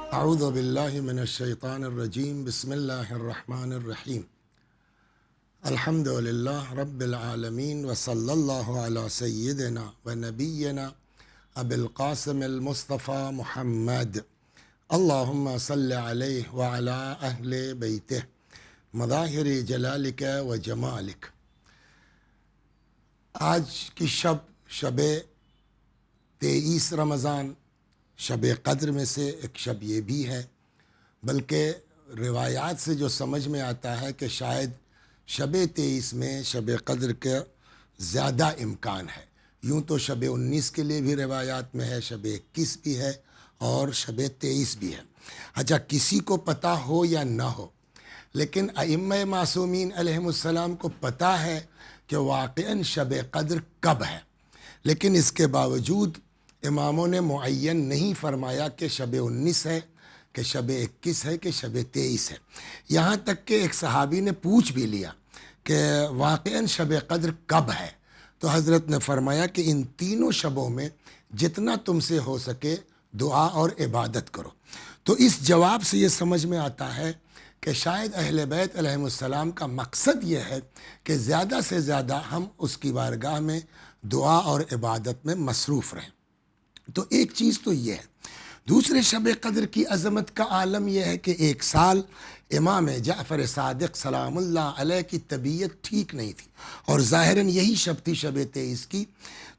اعوذ باللہ من الشیطان الرجیم بسم اللہ الرحمن الرحیم الحمد للہ رب العالمین وصلی اللہ علی سیدنا و نبینا ابی القاسم المصطفیٰ محمد اللہم صلی علیہ وعلی اہل بیتہ مظاہر جلالک و جمالک۔ آج کی شب 23 رمضان شب قدر میں سے ایک شب یہ بھی ہے، بلکہ روایات سے جو سمجھ میں آتا ہے کہ شاید شب 23 میں شب قدر کا زیادہ امکان ہے۔ یوں تو شب 19 کے لیے بھی روایات میں ہے، شب 21 بھی ہے اور شب 23 بھی ہے۔ اچھا، کسی کو پتہ ہو یا نہ ہو، لیکن ائمہ معصومین علیہم السلام کو پتہ ہے کہ واقعاً شب قدر کب ہے، لیکن اس کے باوجود اماموں نے معین نہیں فرمایا کہ شب 19 ہے، کہ شب 21 ہے، کہ شب 23 ہے۔ یہاں تک کہ ایک صحابی نے پوچھ بھی لیا کہ واقعاً شب قدر کب ہے، تو حضرت نے فرمایا کہ ان تینوں شبوں میں جتنا تم سے ہو سکے دعا اور عبادت کرو۔ تو اس جواب سے یہ سمجھ میں آتا ہے کہ شاید اہل بیت علیہم السلام کا مقصد یہ ہے کہ زیادہ سے زیادہ ہم اس کی بارگاہ میں دعا اور عبادت میں مصروف رہیں۔ تو ایک چیز تو یہ ہے۔ دوسرے، شب قدر کی عظمت کا عالم یہ ہے کہ ایک سال امام جعفر صادق سلام اللہ علیہ کی طبیعت ٹھیک نہیں تھی، اور ظاہراً یہی شب تھی شب 23 کی۔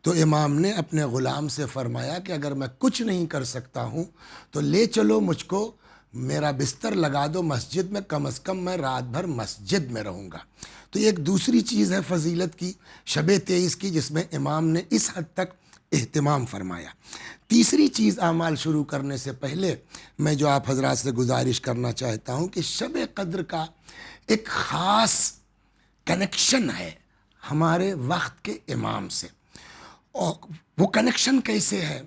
تو امام نے اپنے غلام سے فرمایا کہ اگر میں کچھ نہیں کر سکتا ہوں تو لے چلو مجھ کو، میرا بستر لگا دو مسجد میں، کم از کم میں رات بھر مسجد میں رہوں گا۔ تو ایک دوسری چیز ہے فضیلت کی شب 23 کی، جس میں امام نے اس حد تک اہتمام فرمایا۔ تیسری چیز، اعمال شروع کرنے سے پہلے میں جو آپ حضرات سے گزارش کرنا چاہتا ہوں کہ شب قدر کا ایک خاص کنیکشن ہے ہمارے وقت کے امام سے، اور وہ کنیکشن کیسے ہے؟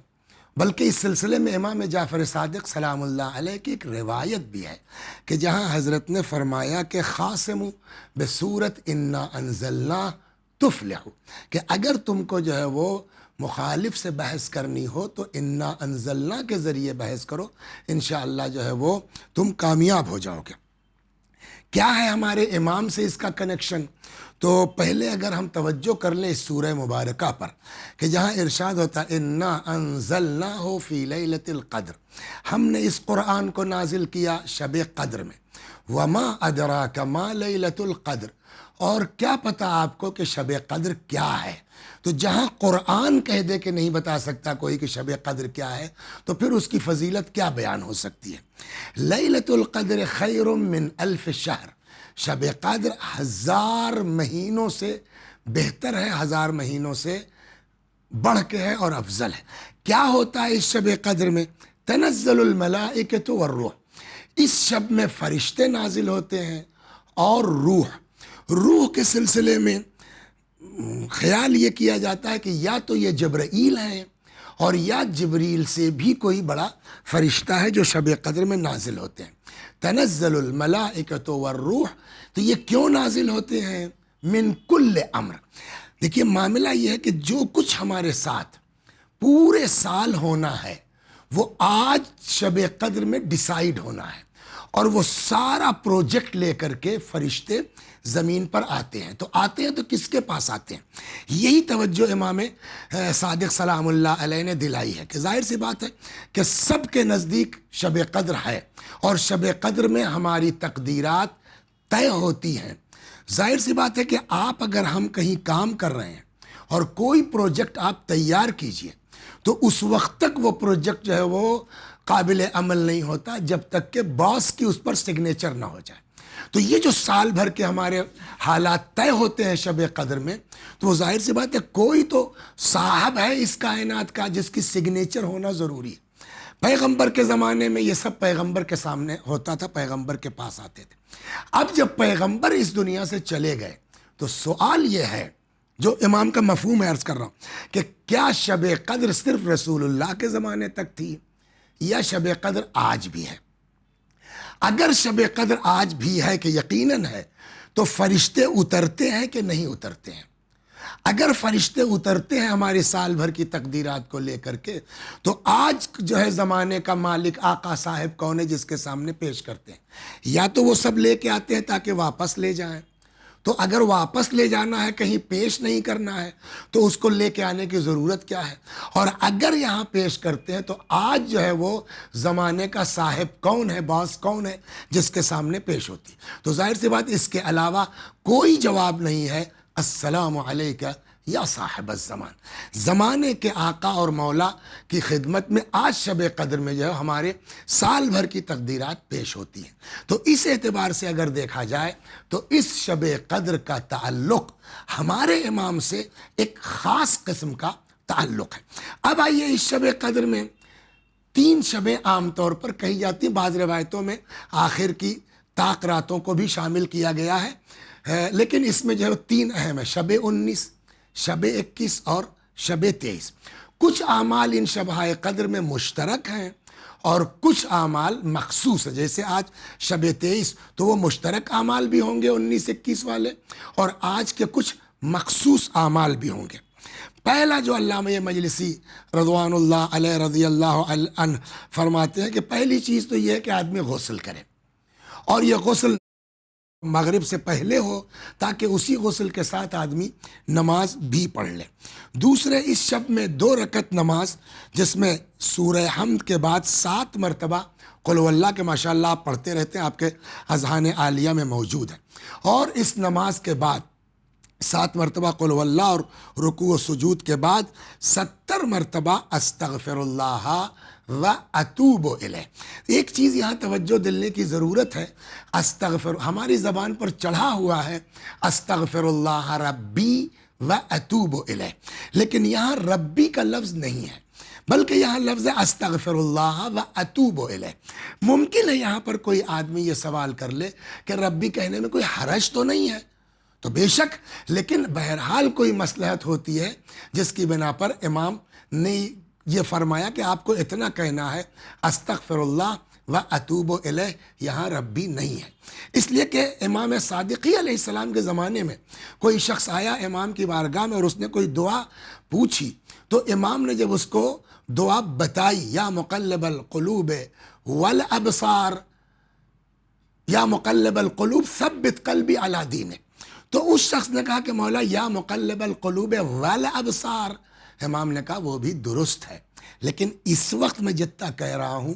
بلکہ اس سلسلے میں امام جعفر صادق سلام اللہ علیہ کی ایک روایت بھی ہے کہ جہاں حضرت نے فرمایا کہ خاصم بصورت انا انزلنا تفلح، کہ اگر تم کو جو ہے وہ مخالف سے بحث کرنی ہو تو انا انزلنا کے ذریعے بحث کرو، انشاءاللہ جو ہے وہ تم کامیاب ہو جاؤ گے۔ کیا ہے ہمارے امام سے اس کا کنیکشن؟ تو پہلے اگر ہم توجہ کر لیں اس سورہ مبارکہ پر کہ جہاں ارشاد ہوتا ہے انا انزلناہ فی لیلۃ القدر، ہم نے اس قرآن کو نازل کیا شب قدر میں، وما ادراک ما لیلۃ القدر، اور کیا پتہ آپ کو کہ شب قدر کیا ہے؟ تو جہاں قرآن کہہ دے کہ نہیں بتا سکتا کوئی کہ شب قدر کیا ہے، تو پھر اس کی فضیلت کیا بیان ہو سکتی ہے؟ لیلۃ القدر خیر من الف شہر، شب قدر 1000 مہینوں سے بہتر ہے، 1000 مہینوں سے بڑھ کے ہے اور افضل ہے۔ کیا ہوتا ہے اس شب قدر میں؟ تنزل الملائکۃ والروح، اس شب میں فرشتے نازل ہوتے ہیں اور روح کے سلسلے میں خیال یہ کیا جاتا ہے کہ یا تو یہ جبرائیل ہیں اور یا جبریل سے بھی کوئی بڑا فرشتہ ہے جو شب قدر میں نازل ہوتے ہیں۔ تنزل الملائکۃ والروح، تو یہ کیوں نازل ہوتے ہیں؟ من کل امر، دیکھیے معاملہ یہ ہے کہ جو کچھ ہمارے ساتھ پورے سال ہونا ہے وہ آج شب قدر میں ڈیسائیڈ ہونا ہے، اور وہ سارا پروجیکٹ لے کر کے فرشتے زمین پر آتے ہیں۔ تو آتے ہیں تو کس کے پاس آتے ہیں؟ یہی توجہ امام صادق سلام اللہ علیہ نے دلائی ہے کہ ظاہر سی بات ہے کہ سب کے نزدیک شب قدر ہے، اور شب قدر میں ہماری تقدیرات طے ہوتی ہیں۔ ظاہر سی بات ہے کہ آپ اگر ہم کہیں کام کر رہے ہیں اور کوئی پروجیکٹ آپ تیار کیجئے تو اس وقت تک وہ پروجیکٹ جو ہے وہ قابل عمل نہیں ہوتا جب تک کہ باس کی اس پر سگنیچر نہ ہو جائے۔ تو یہ جو سال بھر کے ہمارے حالات طے ہوتے ہیں شب قدر میں، تو وہ ظاہر سی بات ہے کوئی تو صاحب ہے اس کائنات کا جس کی سگنیچر ہونا ضروری ہے۔ پیغمبر کے زمانے میں یہ سب پیغمبر کے سامنے ہوتا تھا، پیغمبر کے پاس آتے تھے۔ اب جب پیغمبر اس دنیا سے چلے گئے تو سوال یہ ہے، جو امام کا مفہوم ہے عرض کر رہا ہوں، کہ کیا شب قدر صرف رسول اللہ کے زمانے تک تھی یا شب قدر آج بھی ہے؟ اگر شب قدر آج بھی ہے، کہ یقیناً ہے، تو فرشتے اترتے ہیں کہ نہیں اترتے ہیں؟ اگر فرشتے اترتے ہیں ہماری سال بھر کی تقدیرات کو لے کر کے، تو آج جو ہے زمانے کا مالک آقا صاحب کون ہے جس کے سامنے پیش کرتے ہیں؟ یا تو وہ سب لے کے آتے ہیں تاکہ واپس لے جائیں، تو اگر واپس لے جانا ہے، کہیں پیش نہیں کرنا ہے، تو اس کو لے کے آنے کی ضرورت کیا ہے؟ اور اگر یہاں پیش کرتے ہیں تو آج جو ہے وہ زمانے کا صاحب کون ہے، باس کون ہے جس کے سامنے پیش ہوتی؟ تو ظاہر سی بات اس کے علاوہ کوئی جواب نہیں ہے السلام علیکہ یا صاحب الزمان۔ زمانے کے آقا اور مولا کی خدمت میں آج شب قدر میں جو ہے ہمارے سال بھر کی تقدیرات پیش ہوتی ہیں۔ تو اس اعتبار سے اگر دیکھا جائے تو اس شب قدر کا تعلق ہمارے امام سے ایک خاص قسم کا تعلق ہے۔ اب آئیے اس شب قدر میں 3 شبیں عام طور پر کہی جاتی ہیں، بعض روایتوں میں آخر کی طاق راتوں کو بھی شامل کیا گیا ہے، لیکن اس میں جو ہے 3 اہم ہے: شب 19، شب 21 اور شب 23۔ کچھ اعمال ان شبہائے قدر میں مشترک ہیں اور کچھ اعمال مخصوص ہیں، جیسے آج شب 23 تو وہ مشترک اعمال بھی ہوں گے 19-21 والے، اور آج کے کچھ مخصوص اعمال بھی ہوں گے۔ پہلا جو علامہ مجلسی رضوان اللہ علیہ رضی اللہ عنہ فرماتے ہیں کہ پہلی چیز تو یہ ہے کہ آدمی غسل کرے، اور یہ غسل مغرب سے پہلے ہو تاکہ اسی غسل کے ساتھ آدمی نماز بھی پڑھ لے۔ دوسرے، اس شب میں 2 رکعت نماز جس میں سورہ حمد کے بعد 7 مرتبہ قل هو اللہ کے ماشاءاللہ آپ پڑھتے رہتے ہیں، آپ کے اذہان عالیہ میں موجود ہے، اور اس نماز کے بعد 7 مرتبہ قل هو اللہ اور رکوع و سجود کے بعد 70 مرتبہ استغفر اللہ و اتوب الیہ۔ ایک چیز یہاں توجہ دلنے کی ضرورت ہے، استغفر ہماری زبان پر چڑھا ہوا ہے استغفر اللہ ربی و اتوب الیہ، لیکن یہاں ربی کا لفظ نہیں ہے بلکہ یہاں لفظ ہے استغفر اللہ و اتوب الیہ۔ ممکن ہے یہاں پر کوئی آدمی یہ سوال کر لے کہ ربی کہنے میں کوئی حرج تو نہیں ہے، تو بے شک، لیکن بہرحال کوئی مصلحت ہوتی ہے جس کی بنا پر امام نے یہ فرمایا کہ آپ کو اتنا کہنا ہے استغفر اللہ و اتوب الیہ، یہاں ربی نہیں ہے۔ اس لیے کہ امام صادقی علیہ السلام کے زمانے میں کوئی شخص آیا امام کی بارگاہ میں اور اس نے کوئی دعا پوچھی، تو امام نے جب اس کو دعا بتائی، یا مقلب القلوب والابصار، یا مقلب القلوب ثبت قلبی علی دینک، تو اس شخص نے کہا کہ مولا یا مقلب القلوب والابصار، امام نے کہا وہ بھی درست ہے، لیکن اس وقت میں جتنا کہہ رہا ہوں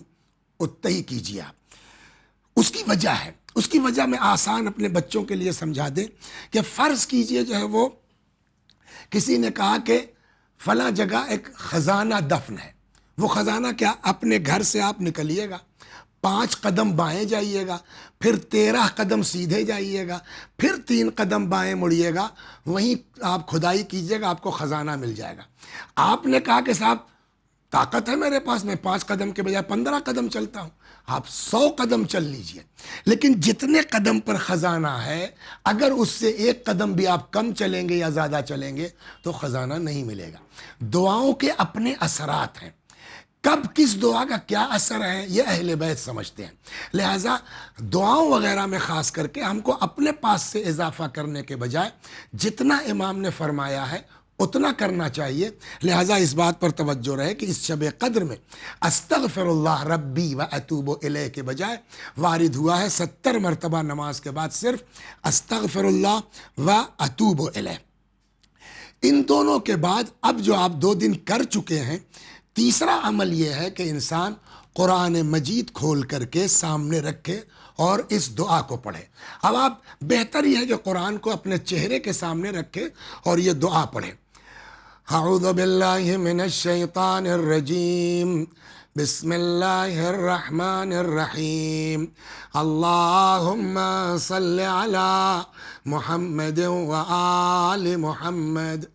اتنا ہی کیجیے آپ۔ اس کی وجہ ہے، اس کی وجہ میں آسان اپنے بچوں کے لیے سمجھا دیں کہ فرض کیجئے جو ہے وہ کسی نے کہا کہ فلاں جگہ ایک خزانہ دفن ہے، وہ خزانہ کیا؟ اپنے گھر سے آپ نکلیے گا، 5 قدم بائیں جائیے گا، پھر 13 قدم سیدھے جائیے گا، پھر 3 قدم بائیں مڑیے گا، وہیں آپ کھدائی کیجیے گا، آپ کو خزانہ مل جائے گا۔ آپ نے کہا کہ صاحب طاقت ہے میرے پاس، میں 5 قدم کے بجائے 15 قدم چلتا ہوں، آپ 100 قدم چل لیجئے، لیکن جتنے قدم پر خزانہ ہے اگر اس سے 1 قدم بھی آپ کم چلیں گے یا زیادہ چلیں گے تو خزانہ نہیں ملے گا۔ دعاؤں کے اپنے اثرات ہیں، کب کس دعا کا کیا اثر ہے یہ اہل بیت سمجھتے ہیں، لہٰذا دعاؤں وغیرہ میں خاص کر کے ہم کو اپنے پاس سے اضافہ کرنے کے بجائے جتنا امام نے فرمایا ہے اتنا کرنا چاہیے۔ لہٰذا اس بات پر توجہ رہے کہ اس شب قدر میں استغفر اللہ ربی و اتوب الیہ کے بجائے وارد ہوا ہے 70 مرتبہ نماز کے بعد صرف استغفر اللہ و اتوب الیہ۔ ان دونوں کے بعد اب جو آپ 2 دن کر چکے ہیں، تیسرا عمل یہ ہے کہ انسان قرآن مجید کھول کر کے سامنے رکھے اور اس دعا کو پڑھے۔ اب آپ بہتر یہ ہے کہ قرآن کو اپنے چہرے کے سامنے رکھے اور یہ دعا پڑھے۔ اعوذ باللہ من الشیطان الرجیم، بسم اللہ الرحمن الرحیم، اللہم صل علی محمد وآل محمد،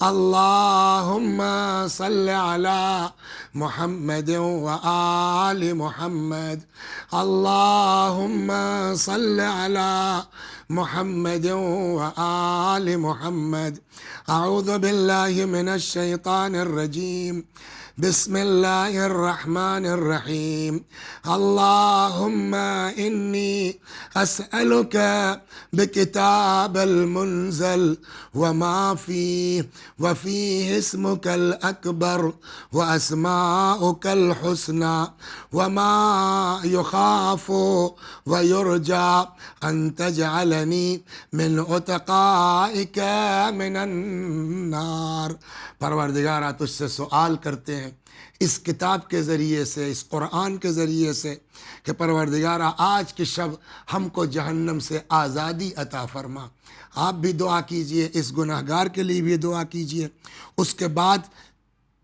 اللہم صل علی محمد وآل محمد، اللہم صل علی محمد وآل محمد، اعوذ باللہ من الشیطان الرجیم، بسم اللہ الرحمن الرحیم اللہم انی اسألک بکتاب المنزل وما فیہ وفیہ اسمک الاکبر واسماؤک الحسنى وما یخاف ویرجى ان تجعلنی من عتقائک من النار۔ پروردگارہ تجھ سے سوال کرتے ہیں اس کتاب کے ذریعے سے، اس قرآن کے ذریعے سے کہ پروردگارہ آج کی شب ہم کو جہنم سے آزادی عطا فرما۔ آپ بھی دعا کیجئے، اس گناہگار کے لیے بھی دعا کیجئے۔ اس کے بعد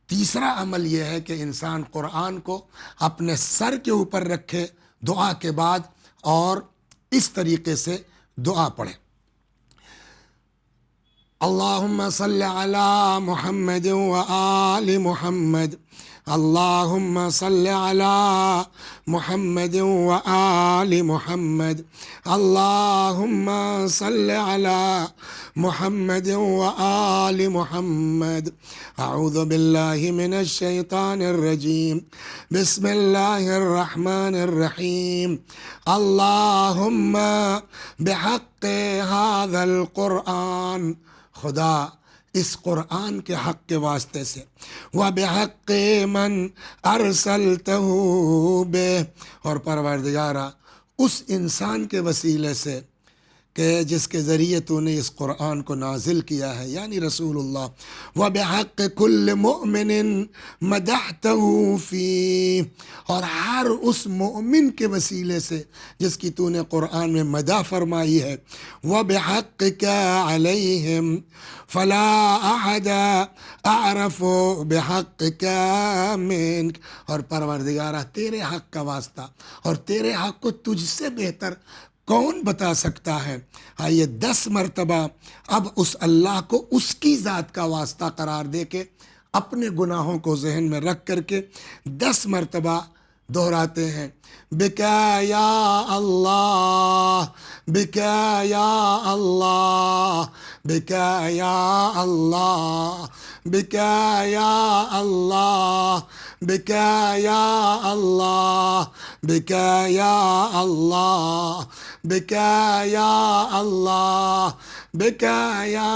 تیسرا عمل یہ ہے کہ انسان قرآن کو اپنے سر کے اوپر رکھے دعا کے بعد اور اس طریقے سے دعا پڑھے۔ اللہم صلی علی محمد وآل محمد، اللہم صلی علی محمد وآل محمد، اللہم صلی علی محمد وآل محمد۔ اعوذ باللہ من الشیطان الرجیم، بسم اللہ الرحمن الرحیم، اللہم بحق هذا القرآن، خدا اس قرآن کے حق کے واسطے سے، وَبِحَقِّ مَنْ أَرْسَلْتَهُ بِهِ، اور پروردگارہ اس انسان کے وسیلے سے کہ جس کے ذریعے تو نے اس قرآن کو نازل کیا ہے، یعنی رسول اللہ، وَبِحَقِّ كُلِّ مُؤْمِنٍ مَدَحْتَهُ فِيهِ، اور ہر اس مؤمن کے وسیلے سے جس کی تو نے قرآن میں مدح فرمائی ہے، وَبِحَقِّكَ عَلَيْهِمْ فَلَا أَحَدَ أَعْرَفُ بِحَقِّكَ مِنْكَ، اور پروردگارہ تیرے حق کا واسطہ اور تیرے حق کو تجھ سے بہتر کون بتا سکتا ہے۔ آئیے 10 مرتبہ اب اس اللہ کو اس کی ذات کا واسطہ قرار دے کے اپنے گناہوں کو ذہن میں رکھ کر کے 10 مرتبہ دہراتے ہیں۔ بکا یا اللہ، بکا یا اللہ، بکا یا اللہ، بکا یا اللہ، بکا یا اللہ، بکا یا اللہ، بکا یا اللہ، بکا یا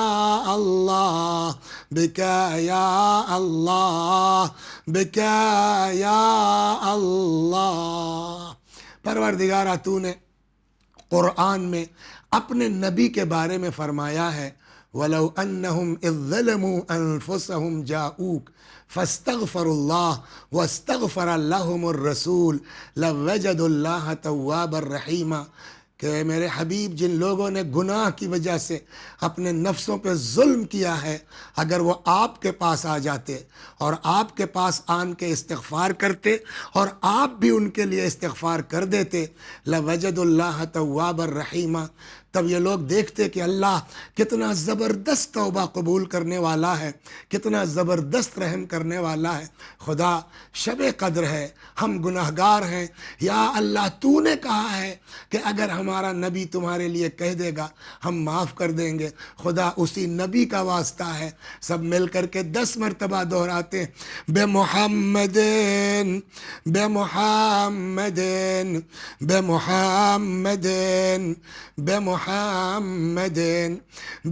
اللہ، بکا یا اللہ، بکا یا اللہ۔ پروردگارہ تو نے قرآن میں اپنے نبی کے بارے میں فرمایا ہے، وَلَوْ أَنَّهُمْ إِذ ظَّلَمُوا أَنفُسَهُمْ جَاءُوكَ فَاسْتَغْفَرُوا اللَّهَ وَاسْتَغْفَرَ لَهُمُ الرَّسُولُ لَوَجَدُوا اللَّهَ تَوَّابًا رَحِيمًا، کہ میرے حبیب جن لوگوں نے گناہ کی وجہ سے اپنے نفسوں پہ ظلم کیا ہے، اگر وہ آپ کے پاس آ جاتے اور آپ کے پاس آن کے استغفار کرتے اور آپ بھی ان کے لیے استغفار کر دیتے، لَوَجَدُوا اللَّهَ تَوَّابًا رَحِيمًا، تب یہ لوگ دیکھتے کہ اللہ کتنا زبردست توبہ قبول کرنے والا ہے، کتنا زبردست رحم کرنے والا ہے۔ خدا شب قدر ہے، ہم گناہگار ہیں، یا اللہ تو نے کہا ہے کہ اگر ہمارا نبی تمہارے لیے کہہ دے گا ہم معاف کر دیں گے۔ خدا اسی نبی کا واسطہ ہے، سب مل کر کے 10 مرتبہ دہراتے ہیں، بے محمدین، بے محمدین، بے محمدین، بے محمدین،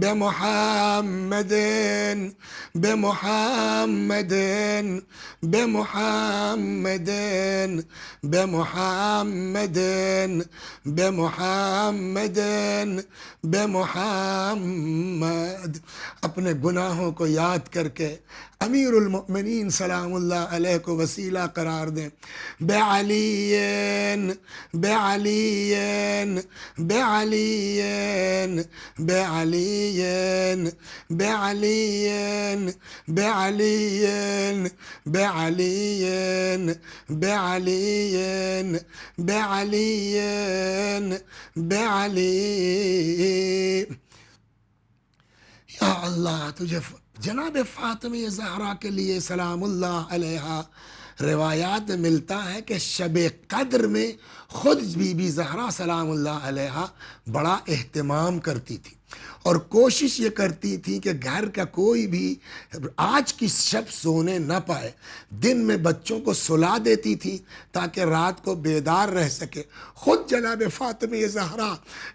بے محمدین، بے محمدین، بے محمدین، بے محمدین، بے محمدین، بے محمد۔ اپنے گناہوں کو یاد کر کے امیر المؤمنین سلام اللہ علیہ کو وسیلہ قرار دیں۔ بے علین، بے علین، بے علین، بے علین، بے علین، بے علین، بے علین، بے علین، بے علین، بے علی۔ یا اللہ تجھے جناب فاطمہ زہرا کے لیے سلام اللہ علیہ روایات میں ملتا ہے کہ شب قدر میں خود بی بی زہرا سلام اللہ علیہ بڑا اہتمام کرتی تھی۔ اور کوشش یہ کرتی تھی کہ گھر کا کوئی بھی آج کی شب سونے نہ پائے. دن میں بچوں کو سلا دیتی تھی تاکہ رات کو بیدار رہ سکے. خود جناب فاطمہ زہرا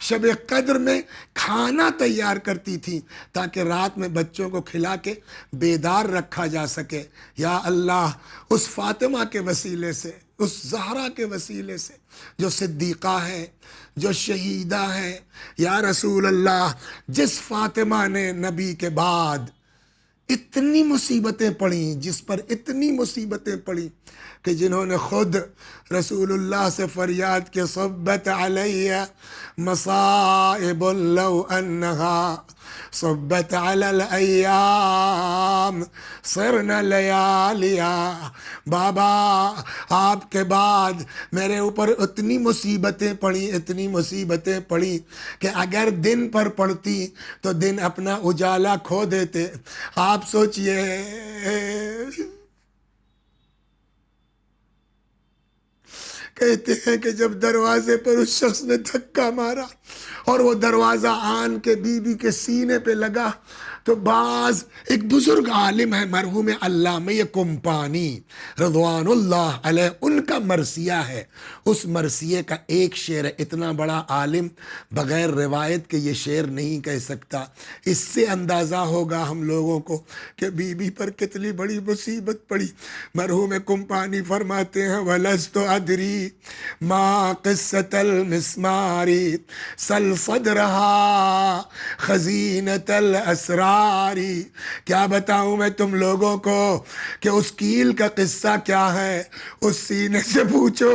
شب قدر میں کھانا تیار کرتی تھی تاکہ رات میں بچوں کو کھلا کے بیدار رکھا جا سکے. یا اللہ، اس فاطمہ کے وسیلے سے، اس زہرا کے وسیلے سے جو صدیقہ ہے، جو شہیدہ ہے، یا رسول اللہ، جس فاطمہ نے نبی کے بعد اتنی مصیبتیں پڑیں، جس پر اتنی مصیبتیں پڑیں کہ جنہوں نے خود رسول اللہ سے فریاد کے صبت علیہ مصائب لو انہا صبت علی الایام صرنا لیالیا. بابا، آپ کے بعد میرے اوپر اتنی مصیبتیں پڑیں، اتنی مصیبتیں پڑیں کہ اگر دن پر پڑتی تو دن اپنا اجالا کھو دیتے. آپ سوچئے، کہتے ہیں کہ جب دروازے پر اس شخص نے دھکا مارا اور وہ دروازہ آن کے بی بی کے سینے پہ لگا تو بعض ایک بزرگ عالم ہے مرحوم علامہ کمپانی رضوان اللہ علیہ، ان کا مرثیہ ہے. اس مرثیے کا ایک شعر ہے. اتنا بڑا عالم بغیر روایت کے یہ شعر نہیں کہہ سکتا. اس سے اندازہ ہوگا ہم لوگوں کو کہ بی بی پر کتنی بڑی مصیبت پڑی. مرحوم کمپانی فرماتے ہیں وَلَسْتُ أَدْرِي مَا قِصَّةَ الْمِسْمَارِ سَلْ صَدْرَهَا خَزِينَةَ الْأَسْرَارِ. کیا بتاؤں میں تم لوگوں کو کہ اس کیل کا قصہ کیا ہے؟ اس سینے سے پوچھو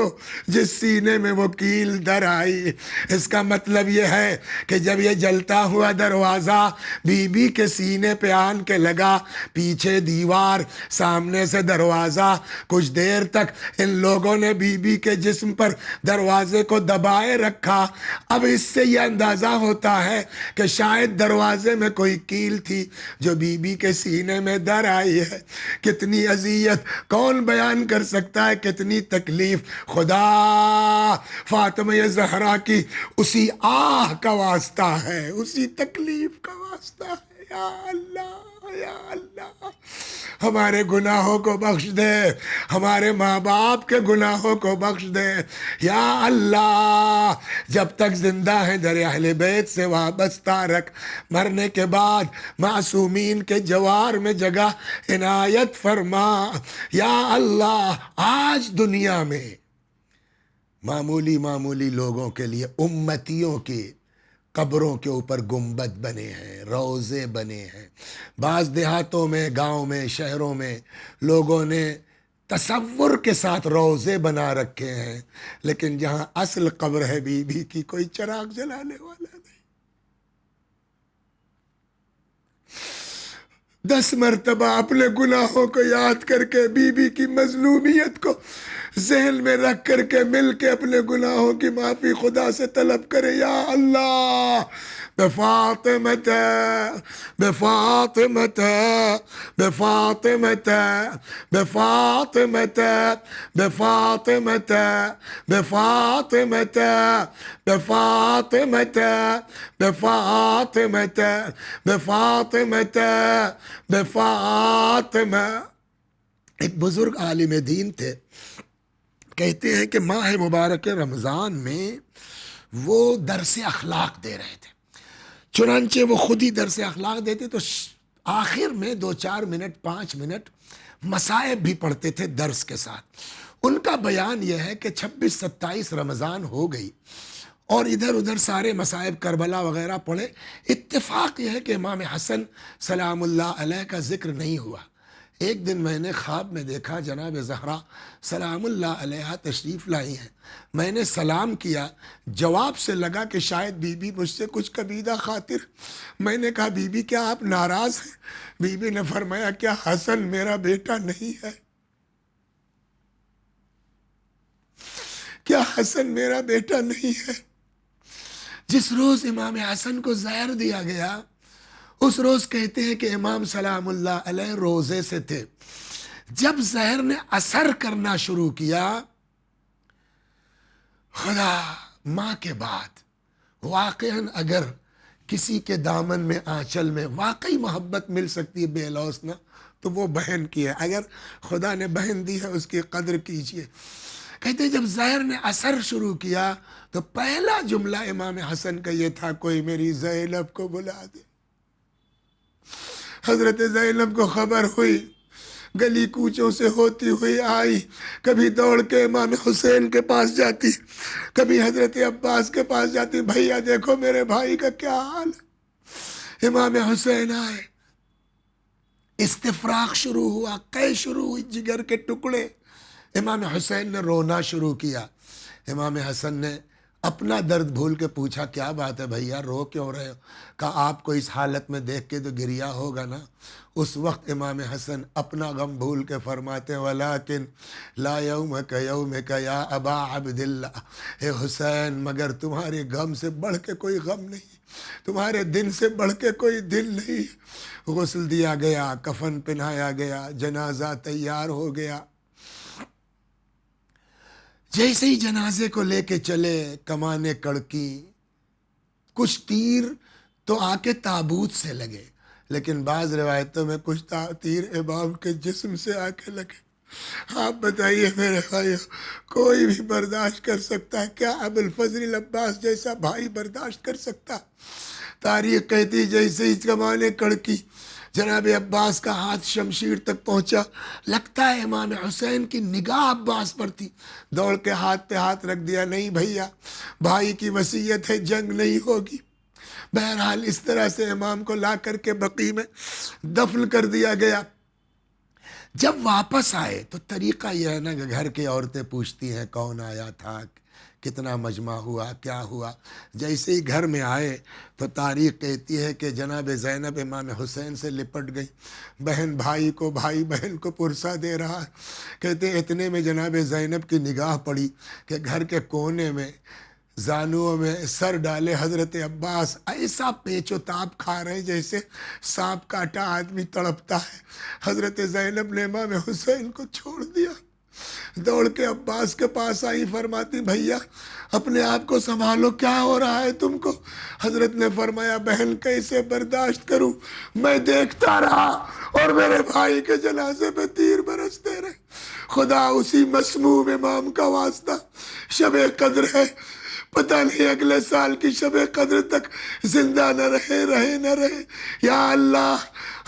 جس سینے میں وہ کیل در آئی. اس کا مطلب یہ ہے کہ جب یہ جلتا ہوا دروازہ بی بی کے سینے پہ آن کے لگا، پیچھے دیوار سامنے سے دروازہ، کچھ دیر تک ان لوگوں نے بی بی کے جسم پر دروازے کو دبائے رکھا. اب اس سے یہ اندازہ ہوتا ہے کہ شاید دروازے میں کوئی کیل تھی جو بی بی کے سینے میں در آئی ہے. کتنی اذیت کون بیان کر سکتا ہے، کتنی تکلیف. خدا فاطمہ زہرا کی اسی آہ کا واسطہ ہے، اسی تکلیف کا واسطہ ہے. یا اللہ، یا اللہ، ہمارے گناہوں کو بخش دے، ہمارے ماں باپ کے گناہوں کو بخش دے. یا اللہ، جب تک زندہ ہیں در اہل بیت سے وابستہ رکھ، مرنے کے بعد معصومین کے جوار میں جگہ عنایت فرما. یا اللہ، آج دنیا میں معمولی لوگوں کے لیے امتیوں کی قبروں کے اوپر گنبد بنے ہیں، روضے بنے ہیں. بعض دیہاتوں میں، گاؤں میں، شہروں میں لوگوں نے تصور کے ساتھ روضے بنا رکھے ہیں، لیکن جہاں اصل قبر ہے بی بی کی کوئی چراغ جلانے والا نہیں. 10 مرتبہ اپنے گناہوں کو یاد کر کے، بی بی کی مظلومیت کو ذہن میں رکھ کر کے مل کے اپنے گناہوں کی معافی خدا سے طلب کرے. یا اللہ، بفاطمت بفاطمت بفاطمت بفاطمت بفاطمت بفاطمت بفاطمت بفاطمت بفاطمت بفاطمہ. ایک بزرگ عالم دین تھے، کہتے ہیں کہ ماہ مبارک رمضان میں وہ درس اخلاق دے رہے تھے. چنانچہ وہ خود ہی درس اخلاق دیتے تو آخر میں 2-4 منٹ 5 منٹ مصائب بھی پڑھتے تھے درس کے ساتھ. ان کا بیان یہ ہے کہ 26-27 رمضان ہو گئی اور ادھر ادھر سارے مصائب کربلا وغیرہ پڑھے. اتفاق یہ ہے کہ امام حسن سلام اللہ علیہ کا ذکر نہیں ہوا. ایک دن میں نے خواب میں دیکھا جناب زہرا سلام اللہ علیہ تشریف لائی ہیں. میں نے سلام کیا، جواب سے لگا کہ شاید بی بی مجھ سے کچھ کبیدہ خاطر. میں نے کہا بی بی کیا آپ ناراض ہیں؟ بی بی نے فرمایا کیا حسن میرا بیٹا نہیں ہے؟ کیا حسن میرا بیٹا نہیں ہے؟ جس روز امام حسن کو زہر دیا گیا اس روز کہتے ہیں کہ امام سلام اللہ علیہ روزے سے تھے. جب زہر نے اثر کرنا شروع کیا، خدا ماں کے بعد واقعاً اگر کسی کے دامن میں آنچل میں واقعی محبت مل سکتی ہے بے لوث نہ، تو وہ بہن کی ہے۔ اگر خدا نے بہن دی ہے اس کی قدر کیجئے۔ کہتے ہیں جب زہر نے اثر شروع کیا تو پہلا جملہ امام حسن کا یہ تھا، کوئی میری زینب کو بلا دے۔ حضرت زینب کو خبر ہوئی، گلی کوچوں سے ہوتی ہوئی آئی، کبھی دوڑ کے امام حسین کے پاس جاتی، کبھی حضرت عباس کے پاس جاتی، بھیا دیکھو میرے بھائی کا کیا حال ہے۔ امام حسین آئے، استفراغ شروع ہوا، قے شروع ہوئی، جگر کے ٹکڑے۔ امام حسین نے رونا شروع کیا۔ امام حسن نے اپنا درد بھول کے پوچھا کیا بات ہے بھیا، رو کیوں رہے ہو؟ کہا آپ کو اس حالت میں دیکھ کے تو گریا ہوگا نا۔ اس وقت امام حسن اپنا غم بھول کے فرماتے ہیں ولیکن لا یومک یومک یا ابا عبداللہ، اے حسین مگر تمہارے غم سے بڑھ کے کوئی غم نہیں، تمہارے دن سے بڑھ کے کوئی دل نہیں۔ غسل دیا گیا، کفن پہنایا گیا، جنازہ تیار ہو گیا۔ جیسے ہی جنازے کو لے کے چلے، کمانیں کڑکی، کچھ تیر تو آ کے تابوت سے لگے، لیکن بعض روایتوں میں کچھ تیر امام کے جسم سے آ کے لگے۔ آپ بتائیے میرے بھائیو، کوئی بھی برداشت کر سکتا ہے کیا؟ ابوالفضل عباس جیسا بھائی برداشت کر سکتا؟ تاریخ کہتی جیسے ہی کمانیں کڑکی، جناب عباس کا ہاتھ شمشیر تک پہنچا، لگتا ہے امام حسین کی نگاہ عباس پر تھی، دوڑ کے ہاتھ پہ ہاتھ رکھ دیا، نہیں بھیا بھائی کی وصیت ہے، جنگ نہیں ہوگی۔ بہرحال اس طرح سے امام کو لا کر کے بقیع میں دفن کر دیا گیا۔ جب واپس آئے تو طریقہ یہ ہے نا کہ گھر کی عورتیں پوچھتی ہیں کون آیا تھا، کتنا مجمع ہوا، کیا ہوا۔ جیسے ہی گھر میں آئے تو تاریخ کہتی ہے کہ جناب زینب امام حسین سے لپٹ گئی، بہن بھائی کو، بھائی بہن کو پرسہ دے رہا ہے۔ کہتے ہیں اتنے میں جناب زینب کی نگاہ پڑی کہ گھر کے کونے میں زانوؤں میں سر ڈالے حضرت عباس ایسا پیچ و تاب کھا رہے جیسے سانپ کاٹا آدمی تڑپتا ہے۔ حضرت زینب نے امام حسین کو چھوڑ دیا، دوڑ کے عباس کے پاس آئی، فرماتی بھیا اپنے آپ کو سنبھالو، کیا ہو رہا ہے تم کو؟ حضرت نے فرمایا بہن کیسے برداشت کروں، میں دیکھتا رہا اور میرے بھائی کے جنازے پہ تیر برستے رہے۔ خدا اسی مسموم امام کا واسطہ، شب قدر ہے، پتہ نہیں اگلے سال کی شب قدر تک زندہ نہ رہے۔ یا اللہ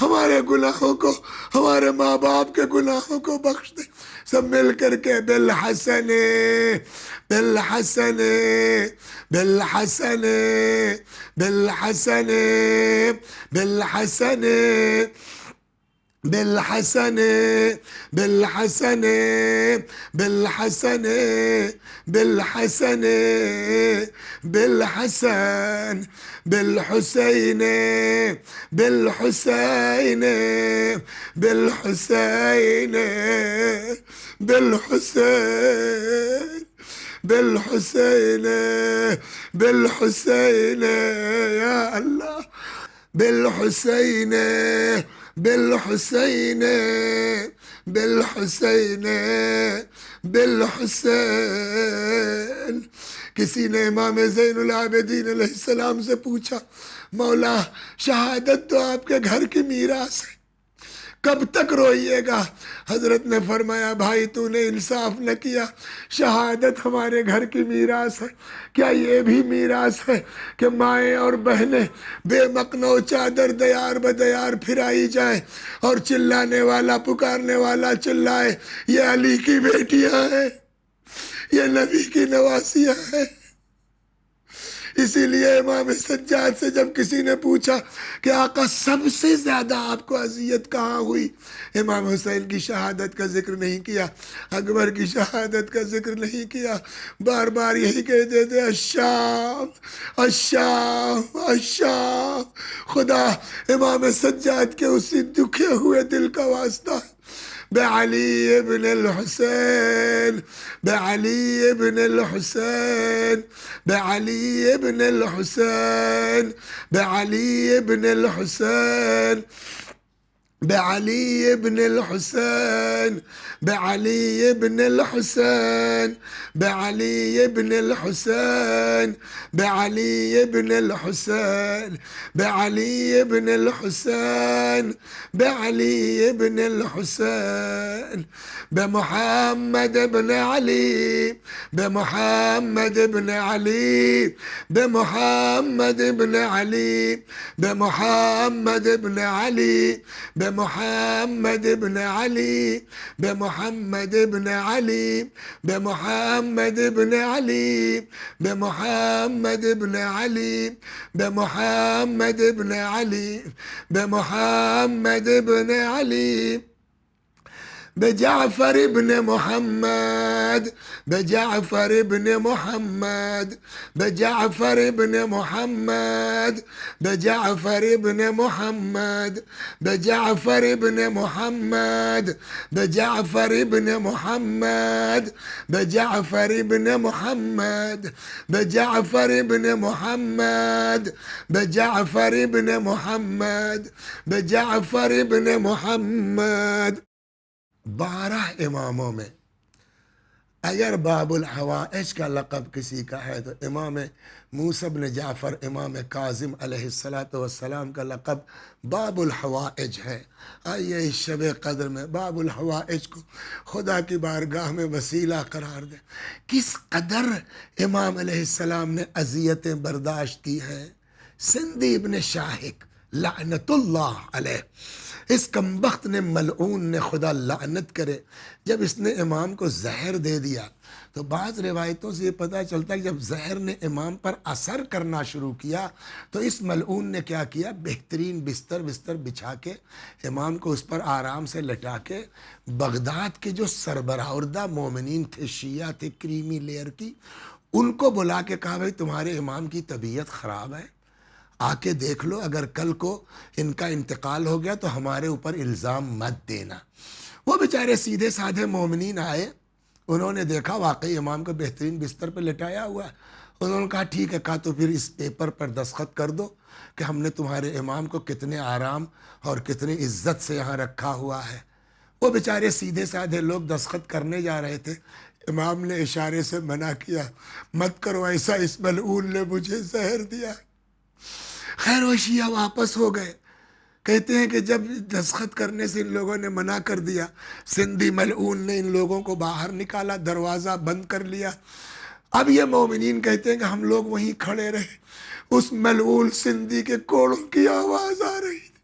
ہمارے گناہوں کو، ہمارے ماں باپ کے گناہوں کو بخش دے۔ سب مل کر کے بالحسن بالحسن بالحسن بالحسن بالحسن بالحسن بالحسن بالحسن بالحسن بالحسن بالحسین بالحسین بالحسین بالحسین بالحسین بالحسین یا اللہ بالحسین بالحسین بالحسین بالحسین۔ کسی نے امام زین العابدین علیہ السلام سے پوچھا مولا شہادت تو آپ کے گھر کی میراث ہے، کب تک روئیے گا؟ حضرت نے فرمایا بھائی تو نے انصاف نہ کیا، شہادت ہمارے گھر کی میراث ہے، کیا یہ بھی میراث ہے کہ مائیں اور بہنیں بے مقنع چادر دیار بدیار پھرائی جائیں اور چلانے والا پکارنے والا چلائے یہ علی کی بیٹیاں ہیں، یہ نبی کی نواسیاں ہیں؟ اسی لیے امام سجاد سے جب کسی نے پوچھا کہ آقا سب سے زیادہ آپ کو اذیت کہاں ہوئی، امام حسین کی شہادت کا ذکر نہیں کیا، اکبر کی شہادت کا ذکر نہیں کیا، بار بار یہی کہتے تھے الشام الشام الشام۔ خدا امام سجاد کے اسی دکھے ہوئے دل کا واسطہ بعلی ابن الحسین بعلی ابن الحسین بعلی ابن الحسین بعلی ابن الحسین بعلي بن الحسين بعلي بن الحسين بعلي بن الحسين بعلي بن الحسين بعلي بن الحسين بعلي بن الحسين بمحمد بن علي بمحمد بن علي بمحمد بن علي بمحمد بن علي بمحمد بن علي بمحمد بن علي بمحمد بن علي بمحمد بن علي بمحمد بن علي بمحمد بن علي بجعفر بن محمد بجعفر بن محمد بجعفر بن محمد بجعفر بن محمد بجعفر بن محمد بجعفر بن محمد بجعفر بن محمد بجعفر بن محمد بجعفر بن محمد بجعفر بن محمد 12 اماموں میں اگر باب الحوائج کا لقب کسی کا ہے تو امام موسیٰ بن جعفر امام کاظم علیہ السلام کا لقب باب الحوائج ہے۔ آئیے اس شب قدر میں باب الحوائج کو خدا کی بارگاہ میں وسیلہ قرار دیں۔ کس قدر امام علیہ السلام نے اذیتیں برداشت کی ہیں۔ سندی ابن شاہق لعنت اللہ علیہ، اس کمبخت نے، ملعون نے، خدا لعنت کرے، جب اس نے امام کو زہر دے دیا تو بعض روایتوں سے یہ پتہ چلتا ہے کہ جب زہر نے امام پر اثر کرنا شروع کیا تو اس ملعون نے کیا کیا، بہترین بستر بچھا کے امام کو اس پر آرام سے لٹا کے بغداد کے جو سربراہردہ مومنین تھے، شیعہ تھے کریمی لیئر کی، ان کو بلا کے کہا بھائی تمہارے امام کی طبیعت خراب ہے، آ کے دیکھ لو، اگر کل کو ان کا انتقال ہو گیا تو ہمارے اوپر الزام مت دینا۔ وہ بیچارے سیدھے سادھے مومنین آئے، انہوں نے دیکھا واقعی امام کو بہترین بستر پہ لٹایا ہوا ہے، انہوں نے کہا ٹھیک ہے، کہا تو پھر اس پیپر پر دستخط کر دو کہ ہم نے تمہارے امام کو کتنے آرام اور کتنی عزت سے یہاں رکھا ہوا ہے۔ وہ بیچارے سیدھے سادھے لوگ دستخط کرنے جا رہے تھے، امام نے اشارے سے منع کیا، مت کرو ایسا، اس ملعون نے مجھے زہر دیا۔ خیر و شیعہ واپس ہو گئے، کہتے ہیں کہ جب دستخط کرنے سے ان لوگوں نے منع کر دیا، سندھی ملعون نے ان لوگوں کو باہر نکالا، دروازہ بند کر لیا۔ اب یہ مومنین کہتے ہیں کہ ہم لوگ وہیں کھڑے رہے، اس ملعون سندھی کے کوڑوں کی آواز آ رہی تھی،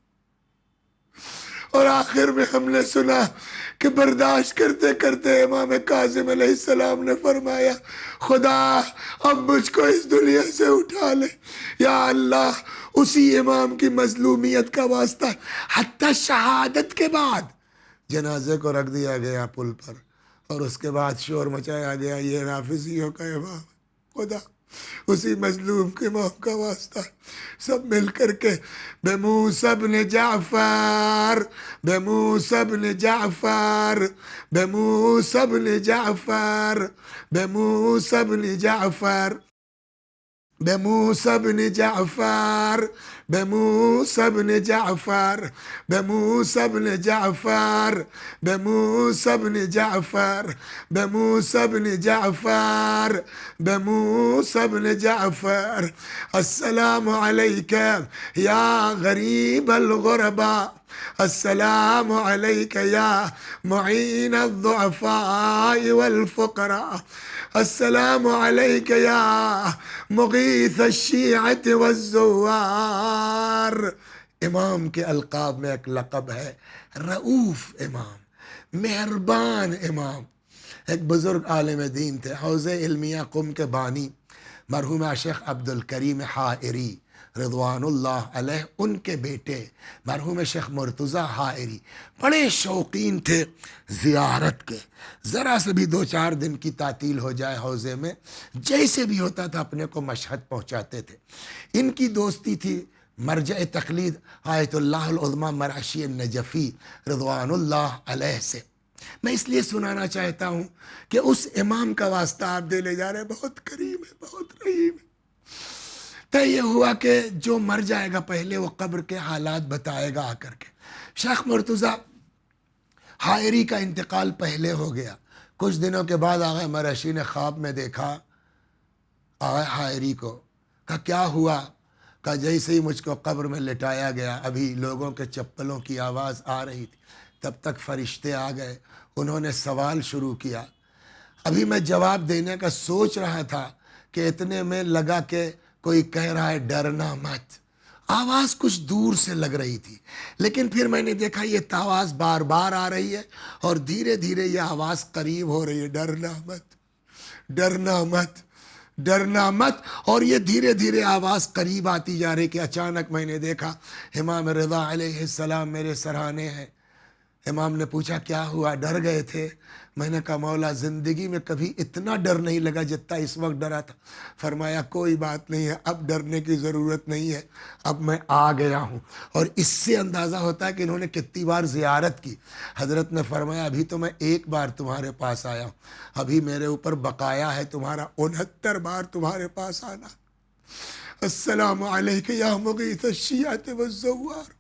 اور آخر میں ہم نے سنا کہ برداشت کرتے کرتے امام کاظم علیہ السلام نے فرمایا خدا اب مجھ کو اس دنیا سے اٹھا لے یا اللہ۔ اسی امام کی مظلومیت کا واسطہ حتیٰ شہادت کے بعد جنازے کو رکھ دیا گیا پل پر، اور اس کے بعد شور مچایا گیا یہ رافضیوں کا امام، خدا اسی مظلوم کے امام کا واسطہ سب مل کر کے بموسیٰ بن جعفر بموسیٰ بن جعفر بموسیٰ بن جعفر بموسیٰ بن جعفر بموسیٰ بن جعفر بموسیٰ بن جعفر بموسیٰ بن جعفر بموسیٰ بن جعفر بموسیٰ بن جعفر بموسیٰ بن جعفر السلام علیک یا غریب الغرباء، السلام علیک یا معین الضعفاء والفقراء، السلام علیک یا مغیث الشیعۃ والزوار۔ امام کے القاب میں ایک لقب ہے رؤوف امام، مہربان امام۔ ایک بزرگ عالم دین تھے، حوض علمیہ قم کے بانی مرحوم شیخ عبدالکریم حائری رضوان اللہ علیہ، ان کے بیٹے مرحوم شیخ مرتضیٰ حائری بڑے شوقین تھے زیارت کے، ذرا سے بھی 2-4 دن کی تعطیل ہو جائے حوضے میں جیسے بھی ہوتا تھا اپنے کو مشہد پہنچاتے تھے۔ ان کی دوستی تھی مرجع تقلید آیت اللہ العظمیٰ مرعشی النجفی رضوان اللہ علیہ سے۔ میں اس لیے سنانا چاہتا ہوں کہ اس امام کا واسطہ آپ دے لے جا رہے ہیں، بہت کریم ہے، بہت رحیم ہے۔ طے یہ ہوا کہ جو مر جائے گا پہلے وہ قبر کے حالات بتائے گا آ کر کے، شیخ مرتضیٰ حائری کا انتقال پہلے ہو گیا، کچھ دنوں کے بعد آغا مرشی نے خواب میں دیکھا آغا حائری کو، کہا کیا ہوا؟ کہا جیسے ہی مجھ کو قبر میں لٹایا گیا ابھی لوگوں کے چپلوں کی آواز آ رہی تھی، تب تک فرشتے آ گئے، انہوں نے سوال شروع کیا، ابھی میں جواب دینے کا سوچ رہا تھا کہ اتنے میں لگا کہ کوئی کہہ رہا ہے ڈرنا مت، آواز کچھ دور سے لگ رہی تھی، لیکن پھر میں نے دیکھا یہ آواز بار بار آ رہی ہے اور دھیرے دھیرے یہ آواز قریب ہو رہی ہے، ڈرنا مت، ڈرنا مت، ڈرنا مت، اور یہ دھیرے دھیرے آواز قریب آتی جا رہی کہ اچانک میں نے دیکھا امام رضا علیہ السلام میرے سرہانے ہیں۔ امام نے پوچھا کیا ہوا، ڈر گئے تھے؟ میں نے کہا مولا زندگی میں کبھی اتنا ڈر نہیں لگا جتنا اس وقت ڈرا تھا۔ فرمایا کوئی بات نہیں ہے، اب ڈرنے کی ضرورت نہیں ہے، اب میں آ گیا ہوں۔ اور اس سے اندازہ ہوتا ہے کہ انہوں نے کتنی بار زیارت کی۔ حضرت نے فرمایا ابھی تو میں ایک بار تمہارے پاس آیا ہوں، ابھی میرے اوپر بقایا ہے تمہارا 69 بار تمہارے پاس آنا۔ السلام علیک یا مغیث الشیعۃ والزوار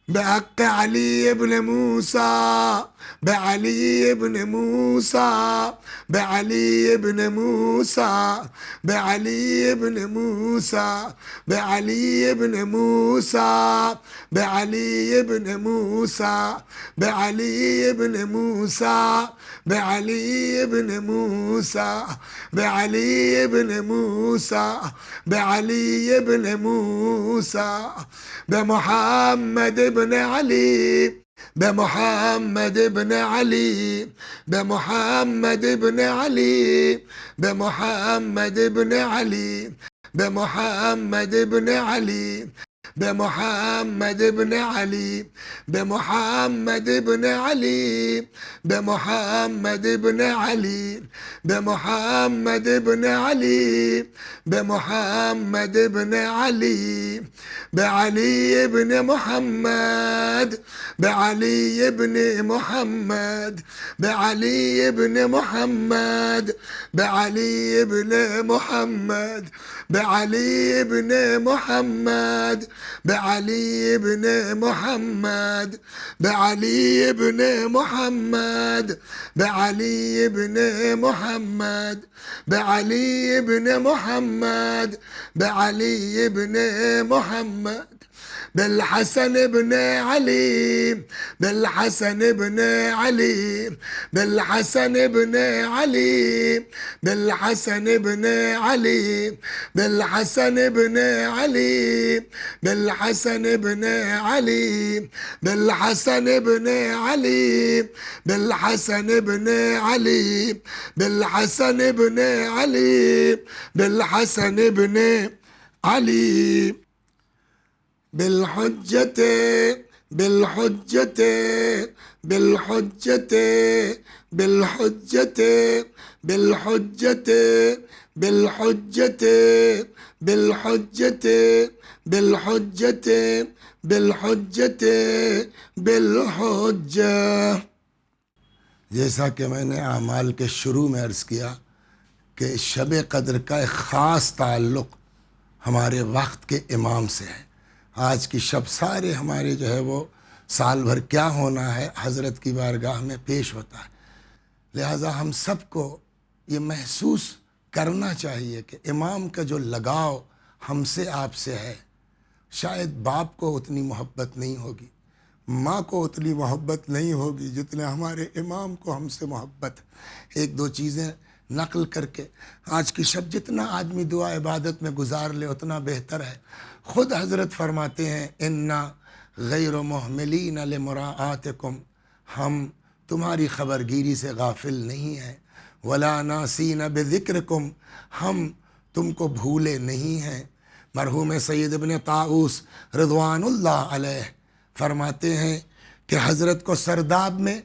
بحق علی ابن موسیٰ، بعلی ابن موسیٰ، بعلی ابن موسیٰ، بعلی ابن موسیٰ، بعلی ابن موسیٰ، بعلی ابن موسیٰ، بعلی ابن موسیٰ، بعلی ابن موسیٰ، بعلی ابن موسیٰ، بعلی ابن موسیٰ، بمحمد ابن علی، بمحمد ابن علی، بمحمد ابن علی، بمحمد ابن علی، بمحمد ابن علی، بمحمد ابن علی، بمحمد ابن علی، بمحمد ابن علی، بمحمد ابن علی، بمحمد ابن علی، بعلی ابن محمد، بعلی ابن محمد، بعلی ابن محمد، بعلی ابن محمد، بعلی ابن محمد، بعلی ابن محمد، بعلی ابن محمد، بعلی ابن محمد، بعلی ابن محمد، بعلی ابن محمد، بالحسن ابن علي، بالحسن ابن علي، بالحسن ابن علي، بالحسن ابن علي، بالحسن ابن علي، بالحسن ابن علي، بالحسن ابن علي، بالحسن ابن علي، بالحسن ابن علي، بالحسن ابن علي، بالحجة، بالحجة، بالحجة، بالحجة، بالحجة، بالحجة، بالحجة، بالحجة، بالحجة، بالحجة۔ جیسا کہ میں نے اعمال کے شروع میں عرض کیا کہ شب قدر کا ایک خاص تعلق ہمارے وقت کے امام سے ہے۔ آج کی شب سارے ہمارے جو ہے وہ سال بھر کیا ہونا ہے حضرت کی بارگاہ میں پیش ہوتا ہے، لہٰذا ہم سب کو یہ محسوس کرنا چاہیے کہ امام کا جو لگاؤ ہم سے آپ سے ہے، شاید باپ کو اتنی محبت نہیں ہوگی، ماں کو اتنی محبت نہیں ہوگی جتنے ہمارے امام کو ہم سے محبت ہے۔ ایک دو چیزیں نقل کر کے آج کی شب جتنا آدمی دعا عبادت میں گزار لے اتنا بہتر ہے۔ خود حضرت فرماتے ہیں انا غیر محملین لمراعاتکم، ہم تمہاری خبرگیری سے غافل نہیں ہیں، ولا ناسین بذکرکم، ہم تم کو بھولے نہیں ہیں۔ مرحوم سید ابن طاؤس رضوان اللہ علیہ فرماتے ہیں کہ حضرت کو سرداب میں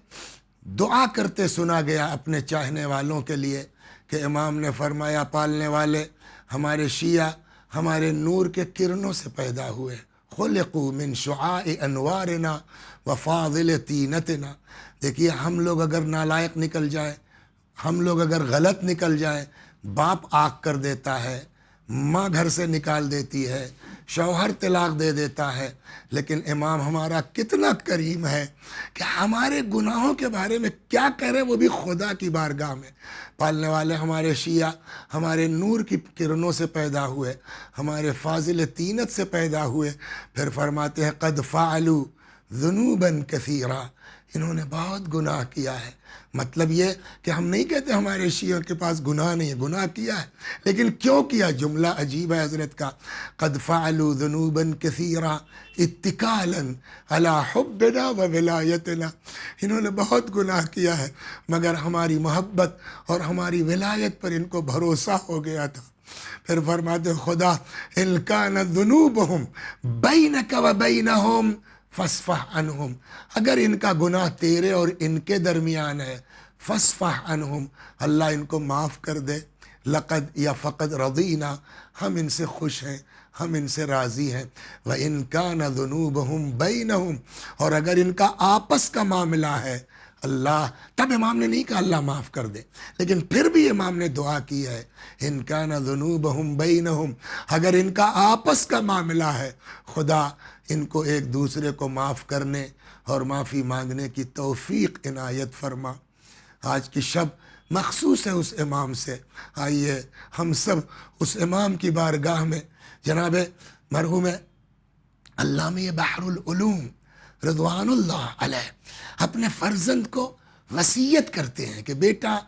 دعا کرتے سنا گیا اپنے چاہنے والوں کے لیے کہ امام نے فرمایا پالنے والے ہمارے شیعہ ہمارے نور کے کرنوں سے پیدا ہوئے، خلقوا من شعاع انوارنا وفاضل طینتنا۔ دیکھیے ہم لوگ اگر نالائق نکل جائیں، ہم لوگ اگر غلط نکل جائیں، باپ آگ کر دیتا ہے، ماں گھر سے نکال دیتی ہے، شوہر طلاق دے دیتا ہے، لیکن امام ہمارا کتنا کریم ہے کہ ہمارے گناہوں کے بارے میں کیا کرے، وہ بھی خدا کی بارگاہ میں۔ پالنے والے ہمارے شیعہ ہمارے نور کی کرنوں سے پیدا ہوئے، ہمارے فاضل طینت سے پیدا ہوئے، پھر فرماتے ہیں قد فعلوا ذنوبا کثیرا، انہوں نے بہت گناہ کیا ہے۔ مطلب یہ کہ ہم نہیں کہتے ہمارے شیعوں کے پاس گناہ نہیں ہے، گناہ کیا ہے، لیکن کیوں کیا؟ جملہ عجیب ہے حضرت کا، قد فعلوا ذنوبا کثیرا اتکالا علی حبنا و ولایتنا، انہوں نے بہت گناہ کیا ہے مگر ہماری محبت اور ہماری ولایت پر ان کو بھروسہ ہو گیا تھا۔ پھر فرماتے خدا ان کان ذنوبہم بینک و بینہم فاصفح عنہم، اگر ان کا گناہ تیرے اور ان کے درمیان ہے، فاصفح عنہم، اللہ ان کو معاف کر دے۔ لقد یا فقد رضینا، ہم ان سے خوش ہیں، ہم ان سے راضی ہیں۔ وَإِن كَانَ ذُنُوبُهُمْ بَيْنَهُمْ، اور اگر ان کا آپس کا معاملہ ہے، اللہ، تب امام نے نہیں کہا اللہ معاف کر دے، لیکن پھر بھی امام نے دعا کی ہے ان کان ذنوبہم بینہم، اگر ان کا آپس کا معاملہ ہے، خدا ان کو ایک دوسرے کو معاف کرنے اور معافی مانگنے کی توفیق عنایت فرما۔ آج کی شب مخصوص ہے اس امام سے، آئیے ہم سب اس امام کی بارگاہ میں جناب مرحوم علامہ بحر العلوم رضوان اللہ علیہ اپنے فرزند کو وصیت کرتے ہیں کہ بیٹا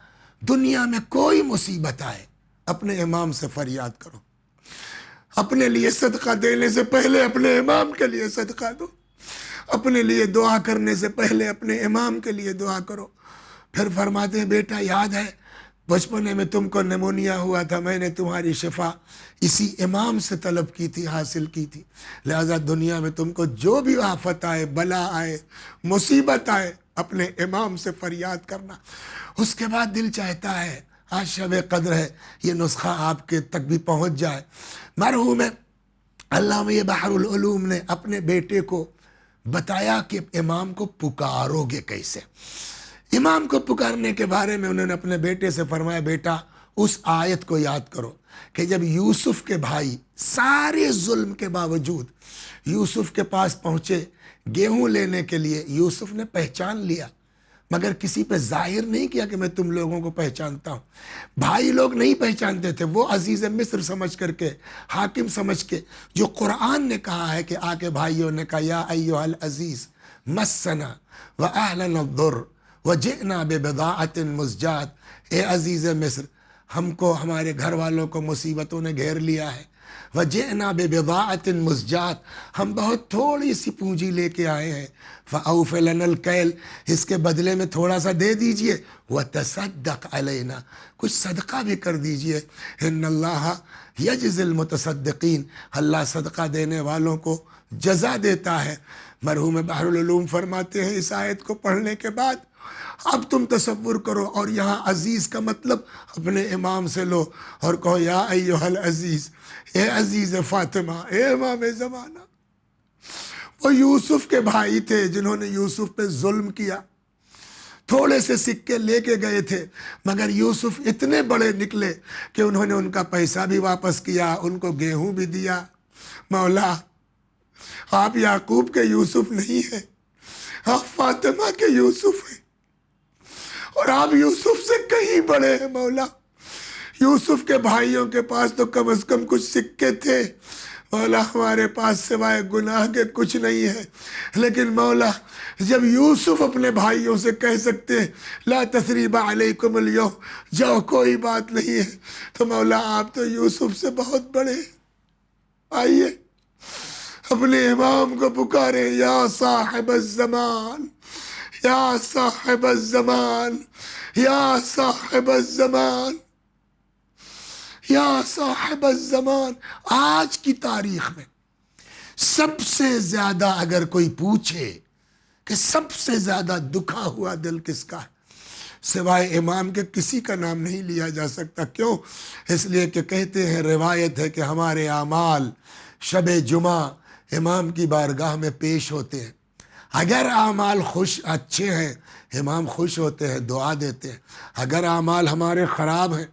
دنیا میں کوئی مصیبت آئے اپنے امام سے فریاد کرو، اپنے لیے صدقہ دینے سے پہلے اپنے امام کے لیے صدقہ دو، اپنے لیے دعا کرنے سے پہلے اپنے امام کے لیے دعا کرو۔ پھر فرماتے ہیں بیٹا یاد ہے بچپنے میں تم کو نمونیا ہوا تھا، میں نے تمہاری شفا اسی امام سے طلب کی تھی، حاصل کی تھی، لہذا دنیا میں تم کو جو بھی آفت آئے، بلا آئے، مصیبت آئے، اپنے امام سے فریاد کرنا۔ اس کے بعد دل چاہتا ہے آج شب قدر ہے، یہ نسخہ آپ کے تک بھی پہنچ جائے۔ مرحوم علامہ بحر العلوم نے اپنے بیٹے کو بتایا کہ امام کو پکارو گے کیسے۔ امام کو پکارنے کے بارے میں انہوں نے اپنے بیٹے سے فرمایا بیٹا اس آیت کو یاد کرو کہ جب یوسف کے بھائی سارے ظلم کے باوجود یوسف کے پاس پہنچے گیہوں لینے کے لیے، یوسف نے پہچان لیا مگر کسی پہ ظاہر نہیں کیا کہ میں تم لوگوں کو پہچانتا ہوں۔ بھائی لوگ نہیں پہچانتے تھے، وہ عزیز مصر سمجھ کر کے، حاکم سمجھ کے، جو قرآن نے کہا ہے کہ آ کے بھائیوں نے کہا یا ایھا العزیز مسنا واہلنا الضر وجئنا ببضاعۃ مزجاۃ، اے عزیز مصر ہم کو ہمارے گھر والوں کو مصیبتوں نے گھیر لیا ہے، وجئنا ببضاعۃ مزجاۃ، ہم بہت تھوڑی سی پونجی لے کے آئے ہیں، فاوف لنا الکیل، اس کے بدلے میں تھوڑا سا دے دیجئے، وتصدق علینا، کچھ صدقہ بھی کر دیجئے، ان اللہ یجزی المتصدقین، اللہ صدقہ دینے والوں کو جزا دیتا ہے۔ مرحوم بحر العلوم فرماتے ہیں اس آیت کو پڑھنے کے بعد اب تم تصور کرو، اور یہاں عزیز کا مطلب اپنے امام سے لو اور کہو یا ایھا العزیز، اے عزیز فاطمہ، اے امام زمانہ۔ وہ یوسف کے بھائی تھے جنہوں نے یوسف پہ ظلم کیا، تھوڑے سے سکے لے کے گئے تھے مگر یوسف اتنے بڑے نکلے کہ انہوں نے ان کا پیسہ بھی واپس کیا، ان کو گیہوں بھی دیا۔ مولا آپ یعقوب کے یوسف نہیں ہیں، آپ فاطمہ کے یوسف ہیں، اور آپ یوسف سے کہیں بڑے ہیں مولا۔ یوسف کے بھائیوں کے پاس تو کم از کم کچھ سکے تھے، مولا ہمارے پاس سوائے گناہ کے کچھ نہیں ہے، لیکن مولا جب یوسف اپنے بھائیوں سے کہہ سکتے ہیں لا تثریب علیکم اليوم، جاؤ کوئی بات نہیں ہے، تو مولا آپ تو یوسف سے بہت بڑے ہیں۔ آئیے اپنے امام کو پکارے یا صاحب الزمان، یا صاحب الزمان، یا صاحب الزمان، یا صاحب الزمان۔ آج کی تاریخ میں سب سے زیادہ اگر کوئی پوچھے کہ سب سے زیادہ دکھا ہوا دل کس کا ہے، سوائے امام کے کسی کا نام نہیں لیا جا سکتا۔ کیوں؟ اس لیے کہ کہتے ہیں، روایت ہے کہ ہمارے اعمال شب جمعہ امام کی بارگاہ میں پیش ہوتے ہیں، اگر اعمال اچھے ہیں امام خوش ہوتے ہیں، دعا دیتے ہیں، اگر اعمال ہمارے خراب ہیں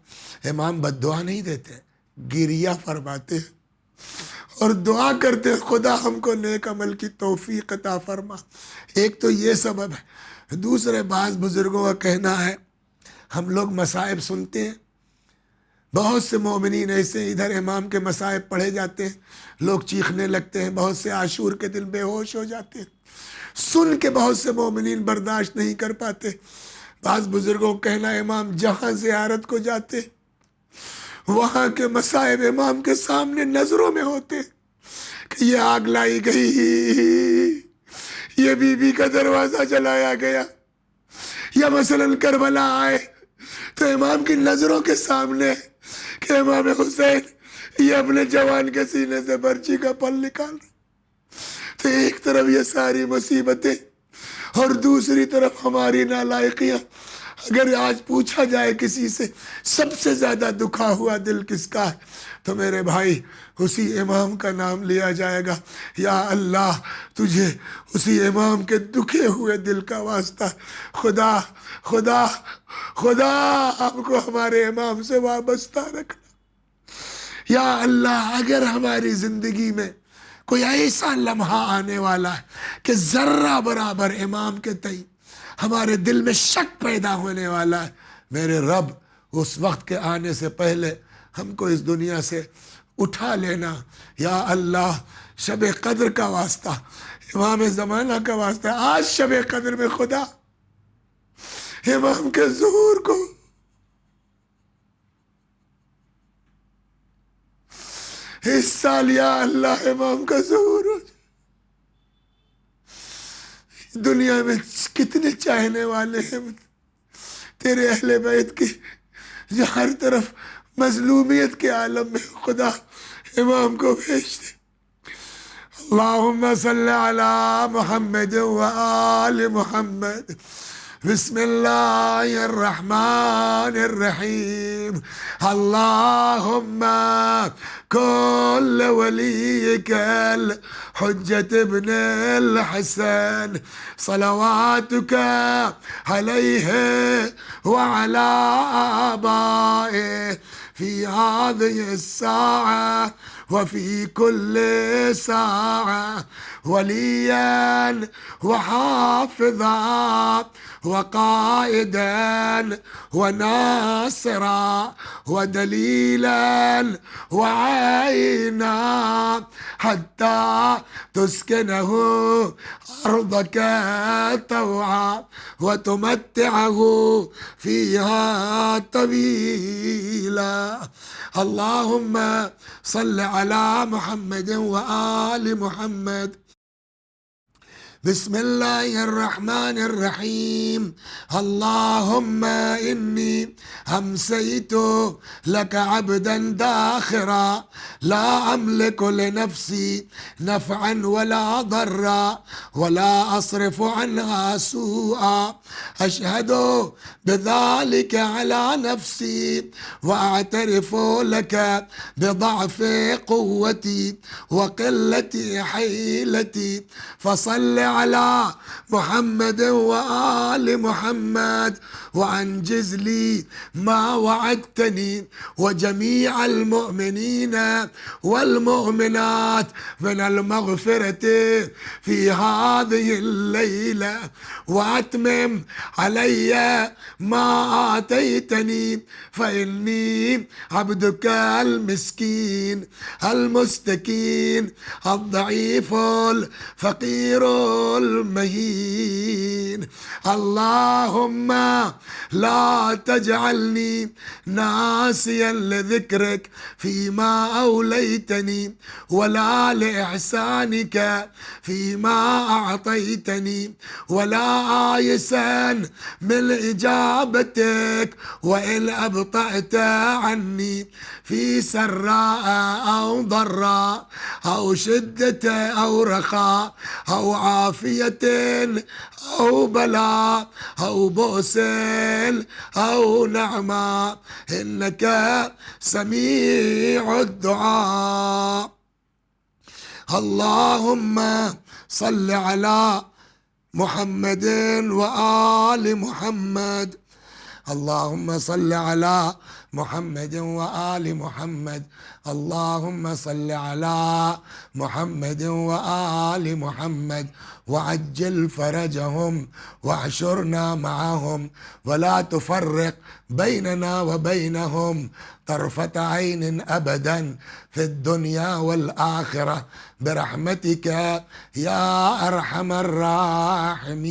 امام بد دعا نہیں دیتے، گریہ فرماتے ہیں اور دعا کرتے ہیں خدا ہم کو نیک عمل کی توفیق عطا فرما۔ ایک تو یہ سبب ہے۔ دوسرے بعض بزرگوں کا کہنا ہے، ہم لوگ مصائب سنتے ہیں، بہت سے مومنین ایسے ادھر امام کے مصائب پڑھے جاتے ہیں، لوگ چیخنے لگتے ہیں، بہت سے عاشور کے دل بے ہوش ہو جاتے ہیں، سن کے بہت سے مومنین برداشت نہیں کر پاتے۔ بعض بزرگوں کو کہنا ہے امام جہاں زیارت کو جاتے وہاں کے مصائب امام کے سامنے نظروں میں ہوتے کہ یہ آگ لائی گئی، یہ بی بی کا دروازہ جلایا گیا، یا مثلا کربلا آئے تو امام کی نظروں کے سامنے کہ امام حسین یہ اپنے جوان کے سینے سے برچی کا پل نکال رہے۔ تو ایک طرف یہ ساری مصیبتیں اور دوسری طرف ہماری نالائقیاں۔ اگر آج پوچھا جائے کسی سے سب سے زیادہ دکھا ہوا دل کس کا ہے تو میرے بھائی اسی امام کا نام لیا جائے گا۔ یا اللہ تجھے اسی امام کے دکھے ہوئے دل کا واسطہ، خدا خدا خدا ہم کو ہمارے امام سے وابستہ رکھنا۔ یا اللہ اگر ہماری زندگی میں کوئی ایسا لمحہ آنے والا ہے کہ ذرہ برابر امام کے تئیں ہمارے دل میں شک پیدا ہونے والا ہے، میرے رب اس وقت کے آنے سے پہلے ہم کو اس دنیا سے اٹھا لینا۔ یا اللہ شب قدر کا واسطہ، امام زمانہ کا واسطہ، آج شب قدر میں خدا امام کے ظہور کو اس سال یا اللہ امام کا ظہور ہو جائے۔ دنیا میں کتنے چاہنے والے ہیں تیرے اہل بیت کی، جو ہر طرف مظلومیت کے عالم میں، خدا امام کو بھیج دے۔ اللہم صلی علی محمد و آل محمد۔ بسم اللہ الرحمن الرحیم۔ اللہم کل ولیک الحجت ابن الحسن صلواتک علیہ وعلی آبائه في هذه الساعة وفي كل ساعة وليا وحافظا وقائدا وناصرا ودليلا وعينا حتى تسكنه أرضك طوعا وتمتعه فيها طويلا۔ اللهم صل على محمد وآل محمد۔ بسم الله الرحمن الرحيم۔ اللهم إني أمسيت لك عبدا داخرا لا أملك لنفسي نفعا ولا ضرا ولا أصرف عنها سوءا، أشهد بذلك على نفسي وأعترف لك بضعف قوتي وقلة حيلتي، فصل على محمد وآل محمد وأنجز لي ما وعدتني وجميع المؤمنين والمؤمنات من المغفرة في هذه الليلة، وأتمم علي ما آتيتني، فإني عبدك المسكين المستكين الضعيف الفقير المهين۔ اللهم لا تجعلني ناسيا لذكرك فيما أوليتني ولا لإحسانك فيما أعطيتني، ولا آيسا من إجابتك وإن أبطأت عني في سراء أو ضراء أو شدة أو رخاء أو عافية أو بلاء أو بؤس أو نعمة، إنك سميع الدعاء۔ اللهم صل على محمد وآل محمد۔ اللهم صل على محمد وآل محمد، اللهم صل على محمد وآل محمد، وعجل فرجهم واحشرنا معهم، ولا تفرق بيننا وبينهم طرفة عين أبدا في الدنيا والآخرة برحمتك يا أرحم الراحمين.